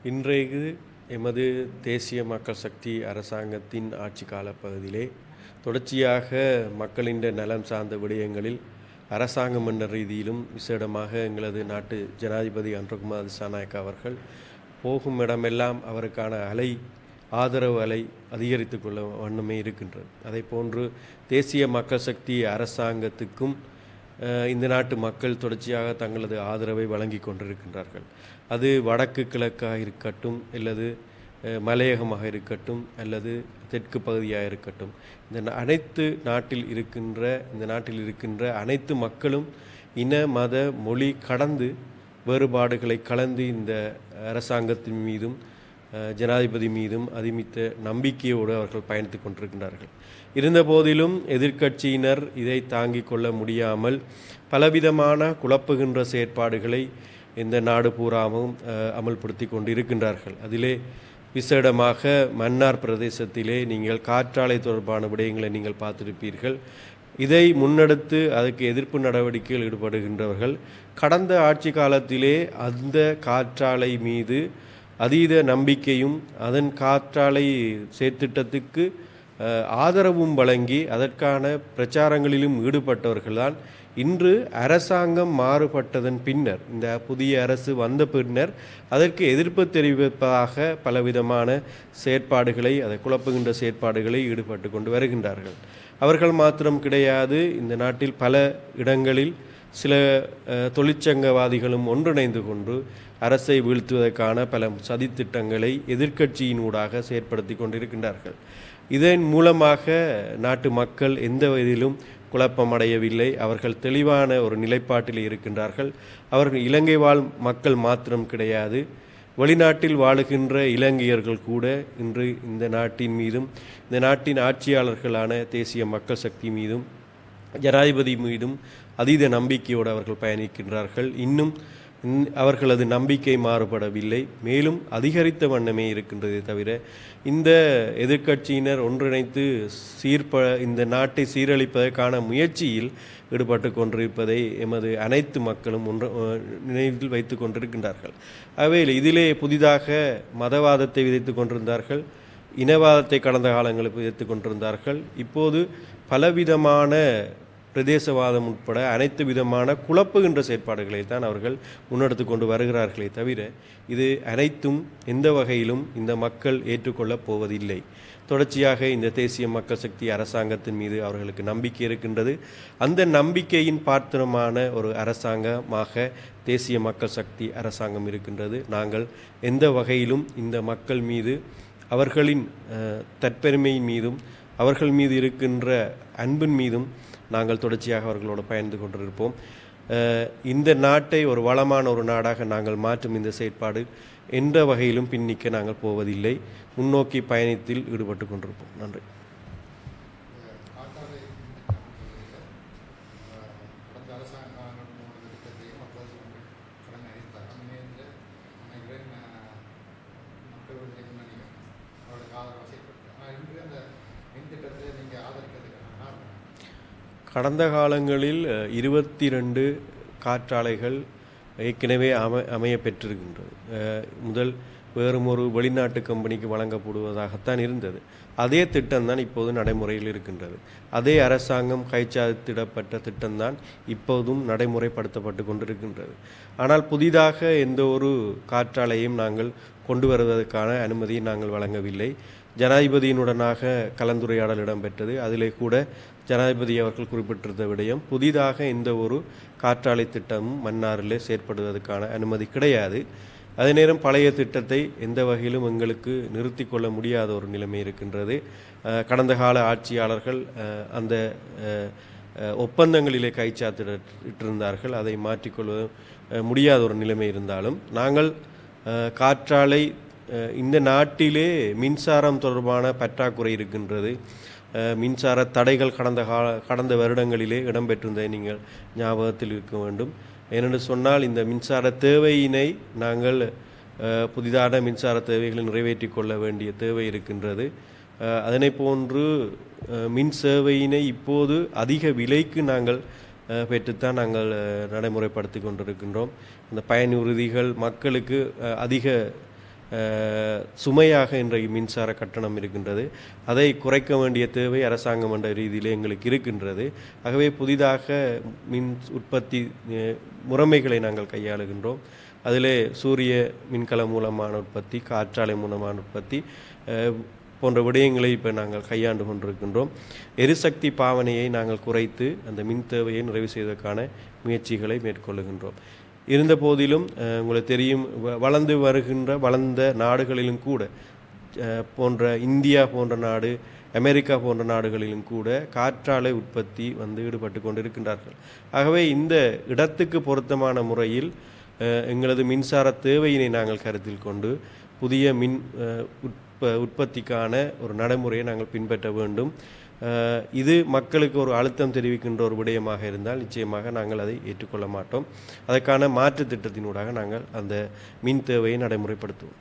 இன்றைக்கு எமது தேசிய மக்கள் சக்தி அரசாங்கத்தின் ஆட்சி காலப்பகுதியிலே தொடர்ச்சியாக மக்களின் நலம் சார்ந்த விடயங்களில் அரசாங்கம் என்ற ரீதியிலும் விசேடமாக எங்களது நாட்டு ஜனாதிபதி அனுரகுமார் திசாநாயக்க அவர்கள் போகும் இடமெல்லாம் அவருக்கான ஆதரவு அலை அதிகரித்து கொள்ள வண்ணமே இருக்கின்றது. அதை போன்று தேசிய மக்கள் சக்தி அரசாங்கத்துக்கும் இந்த நாட்டு மக்கள் தொடர்ச்சியாக தங்களது ஆதரவை வழங்கி கொண்டிருக்கின்றார்கள். அது வடக்கு கிழக்காக இருக்கட்டும், அல்லது மலையகமாக இருக்கட்டும், அல்லது தெற்கு பகுதியாக இருக்கட்டும், இந்த நாட்டில் இருக்கின்ற அனைத்து மக்களும் இன மத மொழி கடந்து வேறுபாடுகளை கலந்து இந்த அரசாங்கத்தின் மீதும் ஜனாதிபதி மீதும் அதிமித்த நம்பிக்கையோடு அவர்கள் பயணித்து கொண்டிருக்கின்றார்கள். இருந்தபோதிலும் எதிர்க்கட்சியினர் இதை தாங்கிக் கொள்ள முடியாமல் பலவிதமான குழப்புகின்ற செயற்பாடுகளை இந்த நாடு பூராவும் அமல்படுத்தி கொண்டிருக்கின்றார்கள். அதிலே விசேடமாக மன்னார் பிரதேசத்திலே நீங்கள் காற்றாலை தொடர்பான விடயங்களை நீங்கள் பார்த்திருப்பீர்கள். இதை முன்னெடுத்து அதற்கு எதிர்ப்பு நடவடிக்கையில் ஈடுபடுகின்றவர்கள் கடந்த ஆட்சி காலத்திலே அந்த காற்றாலை மீது அதீத நம்பிக்கையும் அதன் காற்றாலை செயற்திட்டத்துக்கு ஆதரவும் வழங்கி அதற்கான பிரச்சாரங்களிலும் ஈடுபட்டவர்கள்தான் இன்று அரசாங்கம் மாறுபட்டதன் பின்னர், இந்த புதிய அரசு வந்த பின்னர் அதற்கு எதிர்ப்பு தெரிவிப்பதாக பலவிதமான செயற்பாடுகளை, அதை குழப்புகின்ற செயற்பாடுகளை ஈடுபட்டு கொண்டு வருகின்றார்கள். அவர்கள் மாத்திரம் கிடையாது, இந்த நாட்டில் பல இடங்களில் சில தொழிற்சங்கவாதிகளும் ஒன்றிணைந்து கொண்டு அரசை வீழ்த்துவதற்கான பல சதித்திட்டங்களை எதிர்க்கட்சியினூடாக செயற்படுத்தி கொண்டிருக்கின்றார்கள். இதன் மூலமாக நாட்டு மக்கள் எந்த வகையிலும் குழப்பமடையவில்லை. அவர்கள் தெளிவான ஒரு நிலைப்பாட்டில் இருக்கின்றார்கள். அவர்கள் இலங்கை வாழ் மக்கள் மாத்திரம் கிடையாது, வெளிநாட்டில் வாழுகின்ற இலங்கையர்கள் கூட இன்று இந்த நாட்டின் மீதும் இந்த நாட்டின் ஆட்சியாளர்களான தேசிய மக்கள் சக்தி மீதும் ஜனாதிபதி மீதும் அதீத நம்பிக்கையோடு அவர்கள் பயணிக்கின்றார்கள். இன்னும் அவர்களது நம்பிக்கை மாறுபடவில்லை, மேலும் அதிகரித்த வண்ணமே இருக்கின்றதே தவிர இந்த எதிர்க்கட்சியினர் ஒன்றிணைத்து இந்த நாட்டை சீரழிப்பதற்கான முயற்சியில் ஈடுபட்டு கொண்டிருப்பதை எமது அனைத்து மக்களும் நினைவில் வைத்து கொண்டிருக்கின்றார்கள். அவையில் இதிலே புதிதாக மதவாதத்தை விதைத்து கொண்டிருந்தார்கள், இனவாதத்தை கடந்த காலங்களில் விதைத்து கொண்டிருந்தார்கள். இப்போது பலவிதமான பிரதேசவாதம் உட்பட அனைத்து விதமான குழப்புகின்ற செயற்பாடுகளை தான் அவர்கள் முன்னெடுத்து கொண்டு வருகிறார்களே தவிர இது அனைத்தும் எந்த வகையிலும் இந்த மக்கள் ஏற்றுக்கொள்ளப் போவதில்லை. தொடர்ச்சியாக இந்த தேசிய மக்கள் சக்தி அரசாங்கத்தின் மீது அவர்களுக்கு நம்பிக்கை இருக்கின்றது. அந்த நம்பிக்கையின் பாத்திரமான ஒரு அரசாங்கமாக தேசிய மக்கள் சக்தி அரசாங்கம் இருக்கின்றது. நாங்கள் எந்த வகையிலும் இந்த மக்கள் மீது, அவர்களின் தற்பெருமையின் மீதும் அவர்கள் மீது இருக்கின்ற அன்பின் மீதும் நாங்கள் தொடர்ச்சியாக அவர்களோடு பயந்து கொண்டிருப்போம். இந்த நாட்டை ஒரு வளமான ஒரு நாடாக நாங்கள் மாற்றும் இந்த செயற்பாடு எந்த வகையிலும் பின்னிக்க நாங்கள் போவதில்லை. முன்னோக்கி பயணத்தில் ஈடுபட்டு கொண்டிருப்போம். நன்றி. கடந்த காலங்களில் 22 காற்றாலைகள் ஏற்கனவே அமைய பெற்றிருக்கின்றது. முதல் வேறும் ஒரு வெளிநாட்டு கம்பெனிக்கு வழங்கப்படுவதாகத்தான் இருந்தது. அதே திட்டம்தான் இப்போது நடைமுறையில் இருக்கின்றது. அதே அரசாங்கம் கைச்சாத்திடப்பட்ட திட்டம்தான் இப்போதும் நடைமுறைப்படுத்தப்பட்டு கொண்டிருக்கின்றது. ஆனால் புதிதாக எந்த ஒரு காற்றாலையும் நாங்கள் கொண்டு வருவதற்கான அனுமதியை நாங்கள் வழங்கவில்லை. ஜனாதிபதியினுடனாக கலந்துரையாடல் இடம்பெற்றது. அதிலே கூட ஜனாதிபதி அவர்கள் குறிப்பிட்டிருந்த விடயம், புதிதாக எந்த ஒரு காற்றாலை திட்டமும் மன்னாரிலே செயற்படுவதற்கான அனுமதி கிடையாது. அதே நேரம் பழைய திட்டத்தை எந்த வகையிலும் எங்களுக்கு நிறுத்தி கொள்ள முடியாத ஒரு நிலைமை இருக்கின்றது. கடந்த கால ஆட்சியாளர்கள் அந்த ஒப்பந்தங்களிலே கைச்சாத்திட்டிருந்தார்கள். அதை மாற்றிக்கொள்ள முடியாத ஒரு நிலைமை இருந்தாலும் நாங்கள் காற்றாலை, இந்த நாட்டிலே மின்சாரம் தொடர்பான பற்றாக்குறை இருக்கின்றது. மின்சார தடைகள் கடந்த வருடங்களிலே இடம்பெற்றிருந்ததை நீங்கள் ஞாபகத்தில் இருக்க வேண்டும். ஏனென்று சொன்னால் இந்த மின்சார தேவையினை நாங்கள் புதிதான மின்சார தேவைகளை நிறைவேற்றி கொள்ள வேண்டிய தேவை இருக்கின்றது. அதனை போன்று மின் சேவையினை இப்போது அதிக விலைக்கு நாங்கள் பெற்றுத்தான் நாங்கள் நடைமுறைப்படுத்தி கொண்டிருக்கின்றோம். அந்த பயனுறுதிகள் மக்களுக்கு அதிக சுமையாக இன்றைய மின்சார கட்டணம் இருக்கின்றது. அதை குறைக்க வேண்டிய தேவை அரசாங்கம் என்ற ரீதியிலே எங்களுக்கு இருக்கின்றது. ஆகவே புதிதாக மின் உற்பத்தி முறைமைகளை நாங்கள் கையாளுகின்றோம். அதிலே சூரிய மின்கலம் மூலமான உற்பத்தி, காற்றாலை மூலமான உற்பத்தி போன்ற விடயங்களை இப்போ நாங்கள் கையாண்டு கொண்டிருக்கின்றோம். எரிசக்தி பாவனையை நாங்கள் குறைத்து அந்த மின் தேவையை நிறைவு செய்வதற்கான முயற்சிகளை மேற்கொள்ளுகின்றோம். இருந்த போதிலும் உங்களுக்கு தெரியும், வளர்ந்த நாடுகளிலும் கூட போன்ற இந்தியா போன்ற நாடு, அமெரிக்கா போன்ற நாடுகளிலும் கூட காற்றாலை உற்பத்தி ஈடுபட்டு கொண்டிருக்கின்றார்கள். ஆகவே இந்த இடத்துக்கு பொருத்தமான முறையில் எங்களது மின்சார தேவையினை நாங்கள் கருத்தில் கொண்டு புதிய மின் உற்பத்திக்கான ஒரு நடைமுறையை நாங்கள் பின்பற்ற வேண்டும். இது மக்களுக்கு ஒரு அழுத்தம் தெரிவிக்கின்ற ஒரு விடயமாக இருந்தால் நிச்சயமாக நாங்கள் அதை ஏற்றுக்கொள்ள மாட்டோம். அதற்கான மாற்று திட்டத்தினூடாக நாங்கள் அந்த மின் தேவையை நடைமுறைப்படுத்துவோம்.